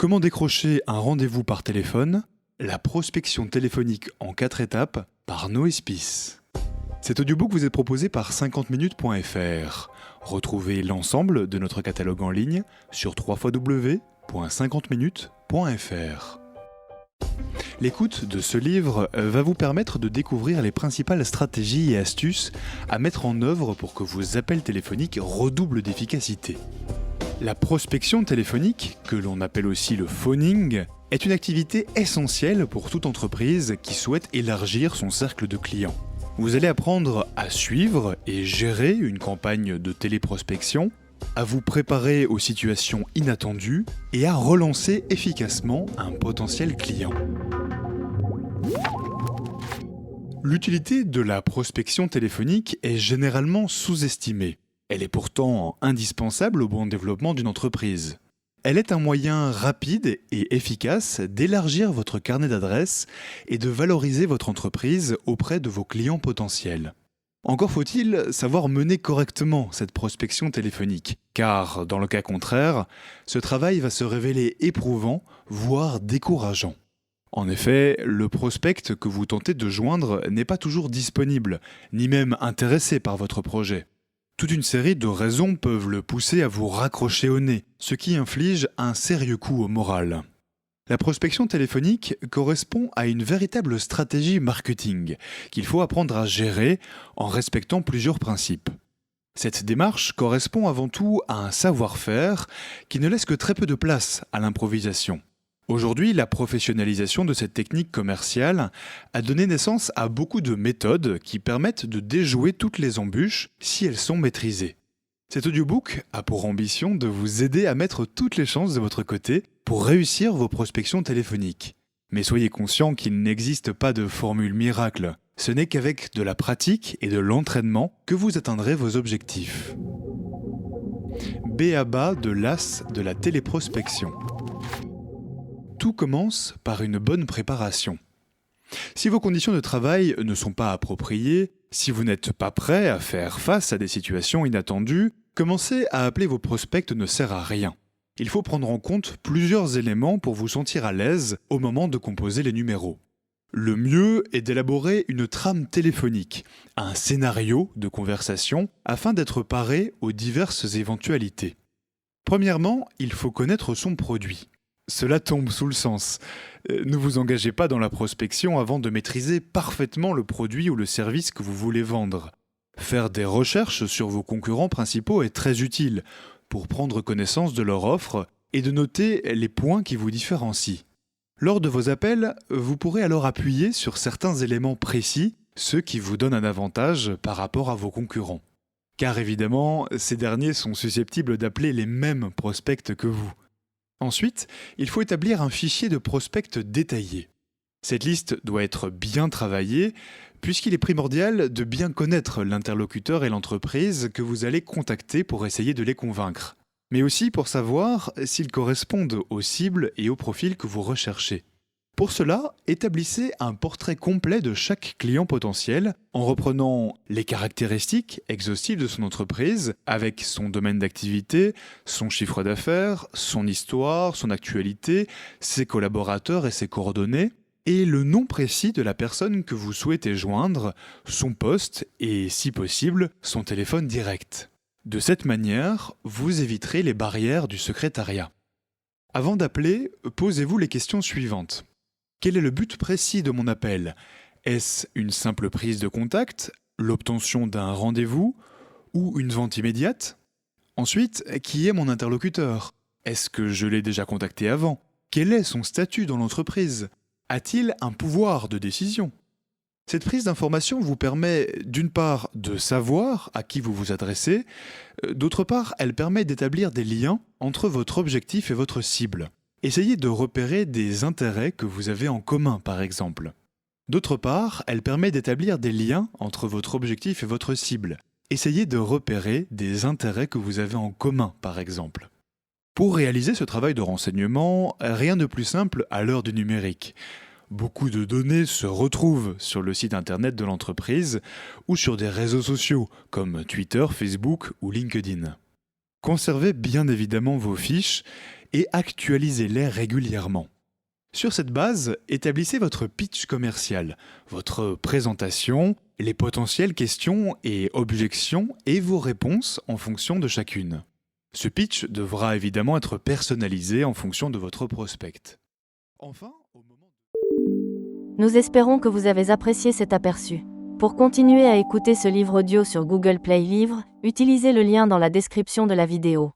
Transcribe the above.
Comment décrocher un rendez-vous par téléphone? La prospection téléphonique en 4 étapes par Noé Spies. Cet audiobook vous est proposé par 50minutes.fr. Retrouvez l'ensemble de notre catalogue en ligne sur www.50minutes.fr. L'écoute de ce livre va vous permettre de découvrir les principales stratégies et astuces à mettre en œuvre pour que vos appels téléphoniques redoublent d'efficacité. La prospection téléphonique, que l'on appelle aussi le phoning, est une activité essentielle pour toute entreprise qui souhaite élargir son cercle de clients. Vous allez apprendre à suivre et gérer une campagne de téléprospection, à vous préparer aux situations inattendues et à relancer efficacement un potentiel client. L'utilité de la prospection téléphonique est généralement sous-estimée. Elle est pourtant indispensable au bon développement d'une entreprise. Elle est un moyen rapide et efficace d'élargir votre carnet d'adresses et de valoriser votre entreprise auprès de vos clients potentiels. Encore faut-il savoir mener correctement cette prospection téléphonique, car dans le cas contraire, ce travail va se révéler éprouvant, voire décourageant. En effet, le prospect que vous tentez de joindre n'est pas toujours disponible, ni même intéressé par votre projet. Toute une série de raisons peuvent le pousser à vous raccrocher au nez, ce qui inflige un sérieux coup au moral. La prospection téléphonique correspond à une véritable stratégie marketing qu'il faut apprendre à gérer en respectant plusieurs principes. Cette démarche correspond avant tout à un savoir-faire qui ne laisse que très peu de place à l'improvisation. Aujourd'hui, la professionnalisation de cette technique commerciale a donné naissance à beaucoup de méthodes qui permettent de déjouer toutes les embûches si elles sont maîtrisées. Cet audiobook a pour ambition de vous aider à mettre toutes les chances de votre côté pour réussir vos prospections téléphoniques. Mais soyez conscient qu'il n'existe pas de formule miracle. Ce n'est qu'avec de la pratique et de l'entraînement que vous atteindrez vos objectifs. B.A.B.A. de l'as de la téléprospection. Tout commence par une bonne préparation. Si vos conditions de travail ne sont pas appropriées, si vous n'êtes pas prêt à faire face à des situations inattendues, commencer à appeler vos prospects ne sert à rien. Il faut prendre en compte plusieurs éléments pour vous sentir à l'aise au moment de composer les numéros. Le mieux est d'élaborer une trame téléphonique, un scénario de conversation, afin d'être paré aux diverses éventualités. Premièrement, il faut connaître son produit. Cela tombe sous le sens. Ne vous engagez pas dans la prospection avant de maîtriser parfaitement le produit ou le service que vous voulez vendre. Faire des recherches sur vos concurrents principaux est très utile pour prendre connaissance de leur offre et de noter les points qui vous différencient. Lors de vos appels, vous pourrez alors appuyer sur certains éléments précis, ceux qui vous donnent un avantage par rapport à vos concurrents. Car évidemment, ces derniers sont susceptibles d'appeler les mêmes prospects que vous. Ensuite, il faut établir un fichier de prospects détaillé. Cette liste doit être bien travaillée, puisqu'il est primordial de bien connaître l'interlocuteur et l'entreprise que vous allez contacter pour essayer de les convaincre, mais aussi pour savoir s'ils correspondent aux cibles et aux profils que vous recherchez. Pour cela, établissez un portrait complet de chaque client potentiel en reprenant les caractéristiques exhaustives de son entreprise avec son domaine d'activité, son chiffre d'affaires, son histoire, son actualité, ses collaborateurs et ses coordonnées, et le nom précis de la personne que vous souhaitez joindre, son poste et, si possible, son téléphone direct. De cette manière, vous éviterez les barrières du secrétariat. Avant d'appeler, posez-vous les questions suivantes. Quel est le but précis de mon appel? Est-ce une simple prise de contact, l'obtention d'un rendez-vous ou une vente immédiate? Ensuite, qui est mon interlocuteur? Est-ce que je l'ai déjà contacté avant? Quel est son statut dans l'entreprise? A-t-il un pouvoir de décision? Cette prise d'information vous permet d'une part de savoir à qui vous vous adressez, d'autre part elle permet d'établir des liens entre votre objectif et votre cible. Essayez de repérer des intérêts que vous avez en commun, par exemple. D'autre part, elle permet d'établir des liens entre votre objectif et votre cible. Essayez de repérer des intérêts que vous avez en commun, par exemple. Pour réaliser ce travail de renseignement, rien de plus simple à l'heure du numérique. Beaucoup de données se retrouvent sur le site internet de l'entreprise ou sur des réseaux sociaux comme Twitter, Facebook ou LinkedIn. Conservez bien évidemment vos fiches et actualisez-les régulièrement. Sur cette base, établissez votre pitch commercial, votre présentation, les potentielles questions et objections et vos réponses en fonction de chacune. Ce pitch devra évidemment être personnalisé en fonction de votre prospect. Enfin, au moment Nous espérons que vous avez apprécié cet aperçu. Pour continuer à écouter ce livre audio sur Google Play Livres, utilisez le lien dans la description de la vidéo.